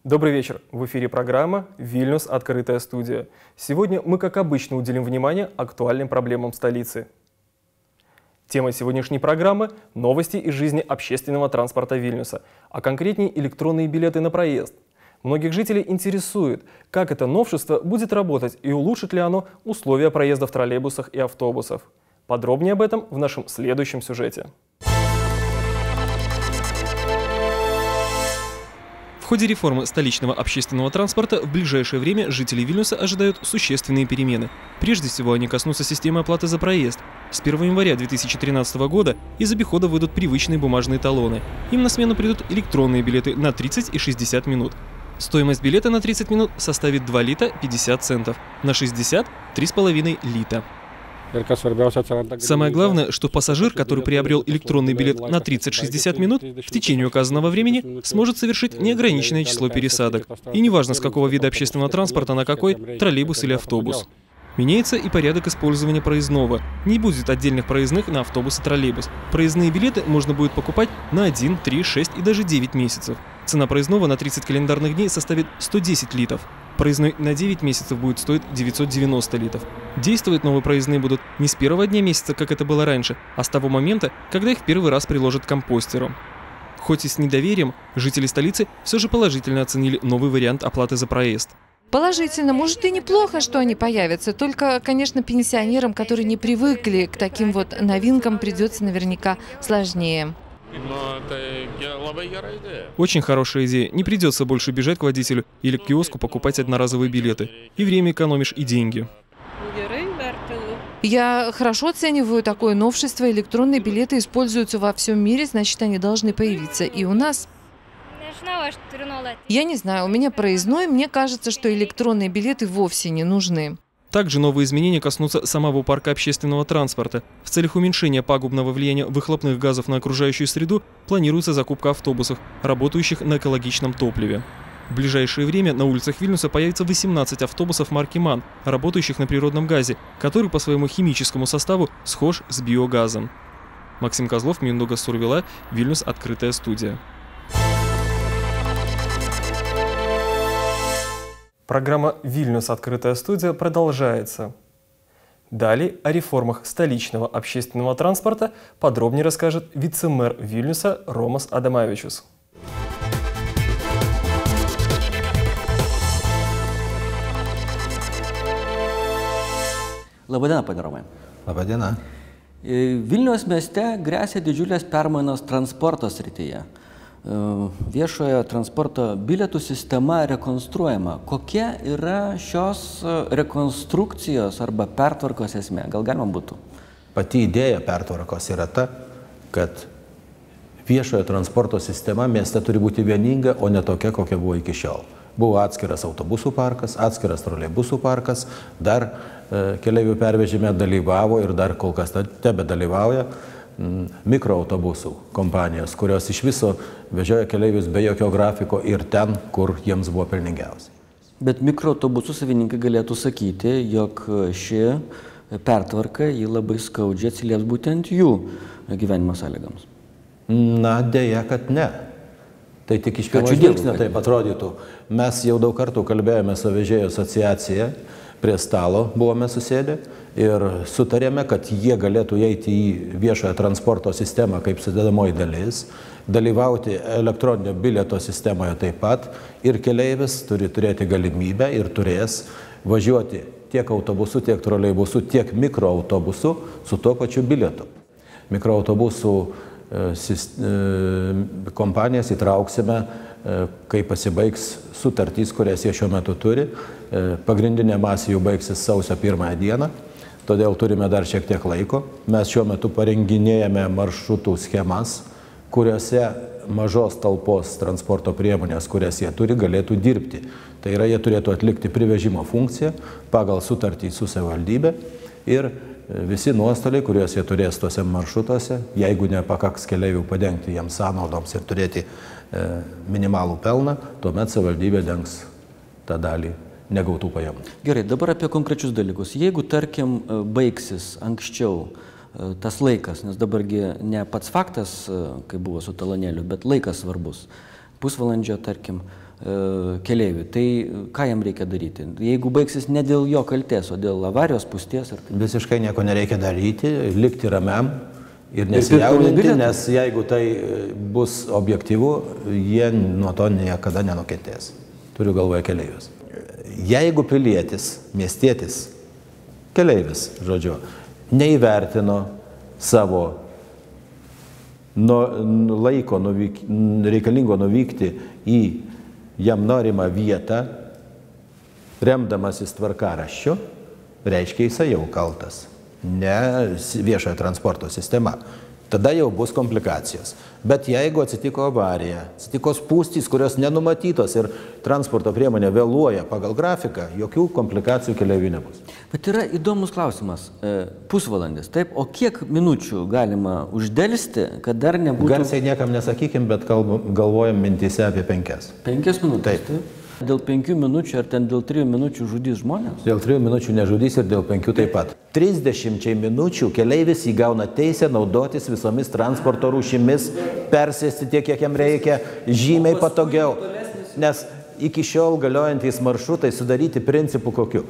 Добрый вечер. В эфире программа «Вильнюс. Открытая студия». Сегодня мы, как обычно, уделим внимание актуальным проблемам столицы. Тема сегодняшней программы – новости из жизни общественного транспорта Вильнюса, а конкретнее электронные билеты на проезд. Многих жителей интересует, как это новшество будет работать и улучшит ли оно условия проезда в троллейбусах и автобусах. Подробнее об этом в нашем следующем сюжете. В ходе реформы столичного общественного транспорта в ближайшее время жители Вильнюса ожидают существенные перемены. Прежде всего, они коснутся системы оплаты за проезд. С 1 января 2013 года из обихода выйдут привычные бумажные талоны. Им на смену придут электронные билеты на 30 и 60 минут. Стоимость билета на 30 минут составит 2 лита 50 центов, на 60 – 3,5 лита. Самое главное, что пассажир, который приобрел электронный билет на 30-60 минут, в течение указанного времени сможет совершить неограниченное число пересадок. И неважно, с какого вида общественного транспорта на какой – троллейбус или автобус. Меняется и порядок использования проездного. Не будет отдельных проездных на автобус и троллейбус. Проездные билеты можно будет покупать на 1, 3, 6 и даже 9 месяцев. Цена проездного на 30 календарных дней составит 110 литов. Проездной на 9 месяцев будет стоить 990 литов. Действовать новые проездные будут не с первого дня месяца, как это было раньше, а с того момента, когда их первый раз приложат к компостеру. Хоть и с недоверием, жители столицы все же положительно оценили новый вариант оплаты за проезд. Положительно. Может, и неплохо, что они появятся. Только, конечно, пенсионерам, которые не привыкли к таким вот новинкам, придется наверняка сложнее. Очень хорошая идея. Не придется больше бежать к водителю или к киоску покупать одноразовые билеты. И время экономишь, и деньги. Я хорошо оцениваю такое новшество. Электронные билеты используются во всем мире, значит, они должны появиться и у нас. Я не знаю, у меня проездной, мне кажется, что электронные билеты вовсе не нужны. Также новые изменения коснутся самого парка общественного транспорта. В целях уменьшения пагубного влияния выхлопных газов на окружающую среду планируется закупка автобусов, работающих на экологичном топливе. В ближайшее время на улицах Вильнюса появится 18 автобусов марки МАН, работающих на природном газе, который по своему химическому составу схож с биогазом. Максим Козлов, Миндуга Сурвила, Вильнюс. Открытая студия. Программа «Вильнюс. Открытая студия» продолжается. Далее о реформах столичного общественного транспорта подробнее расскажет вице-мэр Вильнюса Ромас Адамавичус. Labadiena, pane Romai. Labadiena. Vilniaus mieste grėsia didžiulės permainos transporto srityje. Viešojo transporto bilietų sistema rekonstruojama. Kokia yra šios rekonstrukcijos arba pertvarkos esmė? Gal galima būtų? Pati idėja pertvarkos yra ta, kad viešojo transporto sistema mieste turi būti vieninga, o ne tokia, kokia buvo iki šiol. Buvo atskiras autobusų parkas, atskiras troleibusų parkas, dar keleivių pervežime dalyvavo ir dar kol kas tebe dalyvauja mikroautobusų kompanijos, kurios iš viso vežioja keleivius be jokio grafiko ir ten, kur jiems buvo pelningiausiai. Bet mikroautobusų savininkai galėtų sakyti, jog ši pertvarka jį labai skaudžiai atsilieps būtent jų gyvenimo sąlygams. Na, dėja, kad ne. Tai tik iš pirmo žvilgsnio taip atrodytų. Mes jau daug kartų kalbėjome su vežėjų asociacija, prie stalo buvome susėdę ir sutarėme, kad jie galėtų eiti į viešojo transporto sistemą kaip sudedamoji dalis, dalyvauti elektroninio bilieto sistemoje taip pat ir keleivis turi turėti galimybę ir turės važiuoti tiek autobusu, tiek troleibusu, tiek mikroautobusu su tuo pačiu bilietu. Mikroautobusų kompanijas įtrauksime, kai pasibaigs sutartys, kurias jie šiuo metu turi. Pagrindinė masė jų baigsis sausio 1 dieną, todėl turime dar šiek tiek laiko. Mes šiuo metu parenginėjame maršrutų schemas, kuriuose mažos talpos transporto priemonės, kurias jie turi, galėtų dirbti. Tai yra, jie turėtų atlikti privežimo funkciją pagal sutartį su savivaldybė ir visi nuostoliai, kuriuos jie turės tuose maršrutuose, jeigu nepakaks keleivių padengti jiems sąnaudoms ir turėti minimalų pelną, tuomet savivaldybė dengs tą dalį negautų pajamų. Gerai, dabar apie konkrečius dalykus. Jeigu, tarkim, baigsis anksčiau tas laikas, nes dabargi ne pats faktas, kai buvo su talonėliu, bet laikas svarbus. Pusvalandžio, tarkim, keleiviui, tai ką jam reikia daryti? Jeigu baigsis ne dėl jo kaltės, o dėl avarijos, spūsties ar tai? Visiškai nieko nereikia daryti, likti ramiam ir nesijaudinti, nes jeigu tai bus objektyvu, jie nuo to niekada nenukentės. Turiu galvoje keleivius. Jeigu pilietis, miestietis, keleivis, žodžiu, neįvertino savo laiko reikalingo nuvykti į jam norimą vietą, remdamasis tvarkaraščiu, reiškia jisai jau kaltas, ne viešojo transporto sistema. Tada jau bus komplikacijos. Bet jeigu atsitiko avarija, atsitiko spūstys, kurios nenumatytos ir transporto priemonė vėluoja pagal grafiką, jokių komplikacijų keleiviui nebus. Bet yra įdomus klausimas. Pusvalandis, taip? O kiek minučių galima uždelsti, kad dar nebūtų... Garsiai niekam nesakykim, bet galvojam mintyse apie 5. 5 minutės, taip? Dėl 5 minučių ar ten dėl 3 minučių žudys žmonės? Dėl 3 minučių nežudys ir dėl 5 taip pat. 30 minučių keleivis įgauna teisę naudotis visomis transporto rūšimis, persėsti tiek, kiek jam reikia, žymiai patogiau. Nes iki šiol galiojantys maršrutai sudaryti principų kokiu.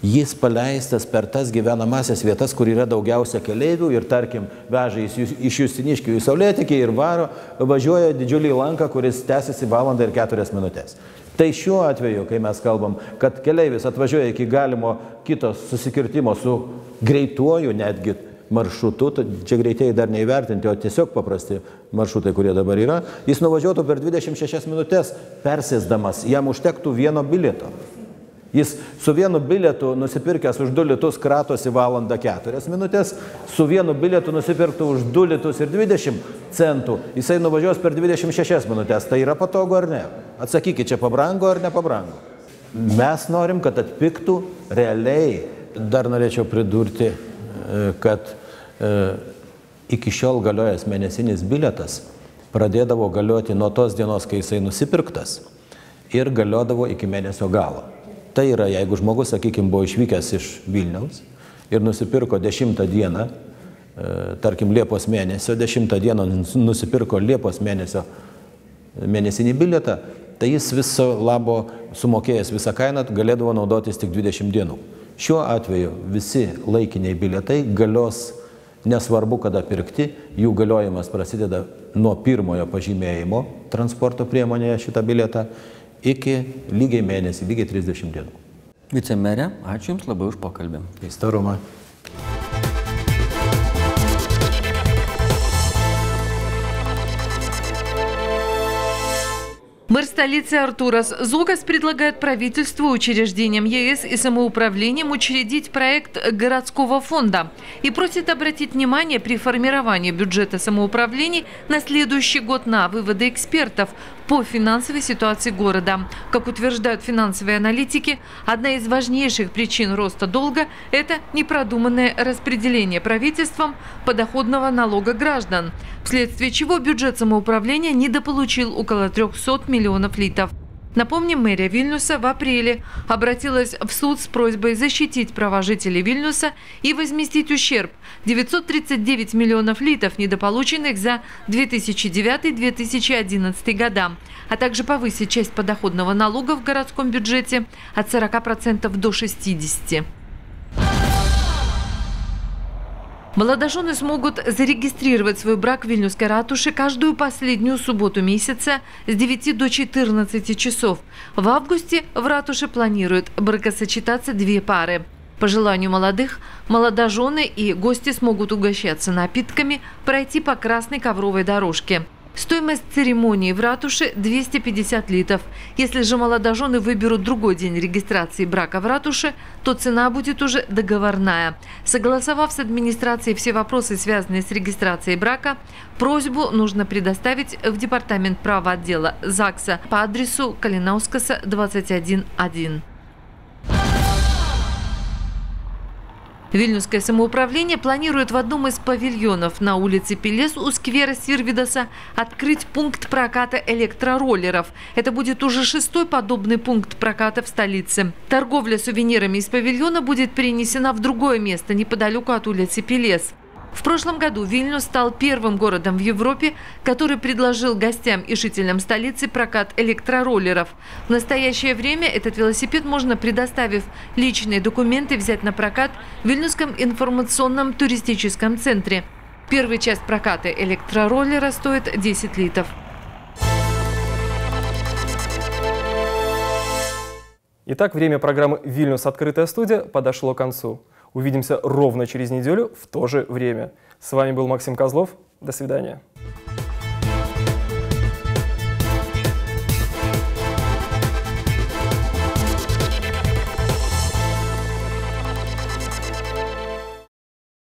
Jis paleistas per tas gyvenamasias vietas, kur yra daugiausia keleivių ir, tarkim, veža iš Justiniškių į Saulėtekį ir važiuoja didžiulį lanką, kuris tęsiasi 1 valandą ir 4 minutės. Tai šiuo atveju, kai mes kalbam, kad keleivis atvažiuoja iki galimo kito susikirtimo su greituoju netgi maršrutu, čia greitieji dar neįvertinti, o tiesiog paprasti maršrutai, kurie dabar yra, jis nuvažiuotų per 26 minutės persėsdamas, jam užtektų vieno bilieto. Jis su vienu bilietu nusipirkęs už 2 litus kratosi 1 valandą 4 minutės, su vienu bilietu nusipirktų už 2 litus ir 20 centų, jisai nuvažiuos per 26 minutės. Tai yra patogu ar ne? Atsakykit, čia pabrango ar nepabrango? Mes norim, kad atpigtų realiai. Dar norėčiau pridurti, kad iki šiol galiojęs mėnesinis bilietas pradėdavo galioti nuo tos dienos, kai jisai nusipirktas ir galiodavo iki mėnesio galo. Tai yra, jeigu žmogus, sakykime, buvo išvykęs iš Vilniaus ir nusipirko 10 dieną, tarkim, Liepos mėnesio, 10 dieną nusipirko Liepos mėnesinį bilietą, tai jis viso labo sumokėjęs visą kainą galėdavo naudotis tik 20 dienų. Šiuo atveju visi laikiniai bilietai galios nesvarbu, kada pirkti, jų galiojimas prasideda nuo pirmojo pažymėjimo transporto priemonėje šitą bilietą, iki lygiai mėnesį, lygiai 30 dienų. Vicemerė, ačiū Jums labai už pokalbį. Įstarumą. Мэр столицы Артурас Зукас предлагает правительству, учреждениям ЕС и самоуправлениям учредить проект городского фонда и просит обратить внимание при формировании бюджета самоуправлений на следующий год на выводы экспертов по финансовой ситуации города. Как утверждают финансовые аналитики, одна из важнейших причин роста долга – это непродуманное распределение правительством подоходного налога граждан, вследствие чего бюджет самоуправления недополучил около 300 миллионов литов. Напомним, мэрия Вильнюса в апреле обратилась в суд с просьбой защитить права жителей Вильнюса и возместить ущерб – 939 миллионов литов, недополученных за 2009-2011 года, а также повысить часть подоходного налога в городском бюджете от 40% до 60%. Молодожены смогут зарегистрировать свой брак в Вильнюсской ратуше каждую последнюю субботу месяца с 9 до 14 часов. В августе в ратуше планируют бракосочетаться 2 пары. По желанию молодых, молодожены и гости смогут угощаться напитками, пройти по красной ковровой дорожке. Стоимость церемонии в ратуше – 250 литов. Если же молодожены выберут другой день регистрации брака в ратуше, то цена будет уже договорная. Согласовав с администрацией все вопросы, связанные с регистрацией брака, просьбу нужно предоставить в департамент правоотдела ЗАГСа по адресу Калинаускаса, 21-1. Вильнюсское самоуправление планирует в одном из павильонов на улице Пелес у сквера Сирвидоса открыть пункт проката электророллеров. Это будет уже 6-й подобный пункт проката в столице. Торговля сувенирами из павильона будет перенесена в другое место, неподалеку от улицы Пелес. В прошлом году Вильнюс стал первым городом в Европе, который предложил гостям и жителям столицы прокат электророллеров. В настоящее время этот велосипед можно, предоставив личные документы, взять на прокат в Вильнюсском информационном туристическом центре. Первый час проката электророллера стоит 10 литов. Итак, время программы «Вильнюс. Открытая студия» подошло к концу. Увидимся ровно через неделю в то же время. С вами был Максим Козлов. До свидания.